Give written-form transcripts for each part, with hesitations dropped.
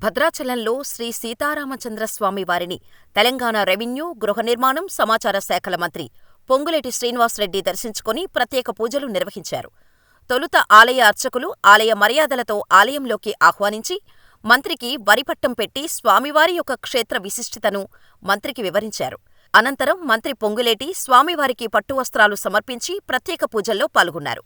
భద్రాచలంలో శ్రీ సీతారామచంద్రస్వామి వారిని తెలంగాణ రెవెన్యూ, గృహ నిర్మాణం, సమాచార శాఖల మంత్రి పొంగులేటి శ్రీనివాసరెడ్డి దర్శించుకుని ప్రత్యేక పూజలు నిర్వహించారు. తొలుత ఆలయ అర్చకులు ఆలయ మర్యాదలతో ఆలయంలోకి ఆహ్వానించి మంత్రికి వరిపట్టం పెట్టి స్వామివారి యొక్క క్షేత్ర విశిష్టతను మంత్రికి వివరించారు. అనంతరం మంత్రి పొంగులేటి స్వామివారికి పట్టువస్త్రాలు సమర్పించి ప్రత్యేక పూజల్లో పాల్గొన్నారు.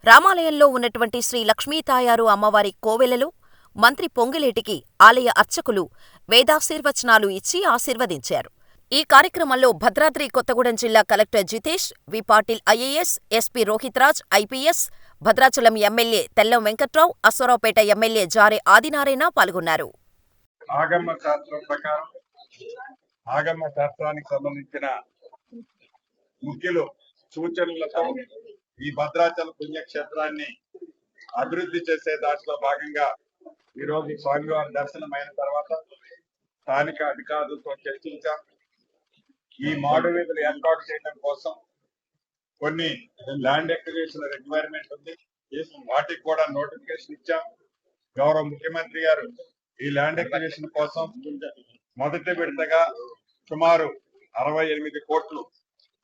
రామాలయంలో ఉన్నటువంటి శ్రీ లక్ష్మీతాయారు అమ్మవారి కోవెలలో మంత్రి పొంగులేటికి ఆలయ అర్చకులు వేదాశీర్వచనాలు ఇచ్చి ఆశీర్వదించారు. ఈ కార్యక్రమంలో భద్రాద్రి కొత్తగూడెం జిల్లా collector Jitesh, V. Patil IAS, SP Rohitraj IPS, Bhadrachalam MLA Tellam Venkatrao, Aswaraopeta MLA Jare Adinarayana పాల్గొన్నారు. ఆగమ శాస్త్రం ప్రకారం ఆగమ శాస్త్రానికి సంబంధించిన ముఖ్యులు సూచనలతో ఈ భద్రాచల పుణ్యక్షేత్రాన్ని అభివృద్ధి చేసే దాంట్లో భాగంగా ఈరోజు స్వామివారి దర్శనం అయిన తర్వాత స్థానిక అధికారులతో చర్చించాం. ఈ మాడు వీధులు ఏర్పాటు చేయడం కోసం కొన్ని ల్యాండ్ ఎక్విజిషన్ రిక్వైర్మెంట్ ఉంది, వాటికి కూడా నోటిఫికేషన్ ఇచ్చాం. గౌరవ ముఖ్యమంత్రి గారు ఈ ల్యాండ్ ఎక్విజిషన్ కోసం మొదటి విడతగా సుమారు 68 కోట్లు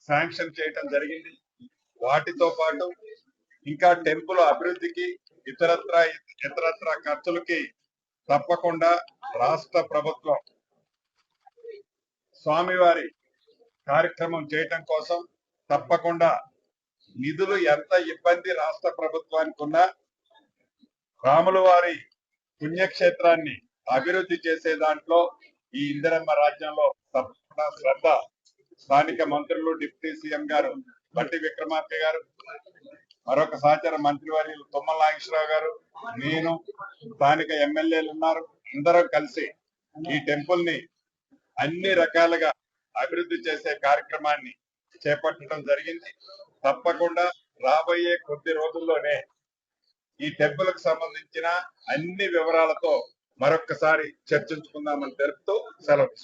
శాంక్షన్ చేయటం జరిగింది. వాటితో పాటు ఇంకా టెంపుల్ అభివృద్ధికి ఇతరత్ర ఖర్చులకి తప్పకుండా రాష్ట్ర ప్రభుత్వం స్వామివారి కార్యక్రమం చేయటం కోసం తప్పకుండా నిధులు ఎంత ఇబ్బంది రాష్ట్ర ప్రభుత్వానికి ఉన్నా రాముల వారి పుణ్యక్షేత్రాన్ని అభివృద్ధి చేసే దాంట్లో ఈ ఇందిరమ్మ రాజ్యంలో తప్పకుండా శ్రద్ధ స్థానిక మంత్రులు, డిప్యూటీ సీఎం గారు బట్టి విక్రమార్క గారు, మరొక సహచర మంత్రివర్యులు తుమ్మల నాగేశ్వరరావు గారు, నేను, స్థానిక ఎమ్మెల్యేలు ఉన్నారు. అందరం కలిసి ఈ టెంపుల్ ని అన్ని రకాలుగా అభివృద్ధి చేసే కార్యక్రమాన్ని చేపట్టడం జరిగింది. తప్పకుండా రాబోయే కొద్ది రోజుల్లోనే ఈ టెంపుల్ కు సంబంధించిన అన్ని వివరాలతో మరొక్కసారి చర్చించుకుందామని తెలుపుతూ సెలవు.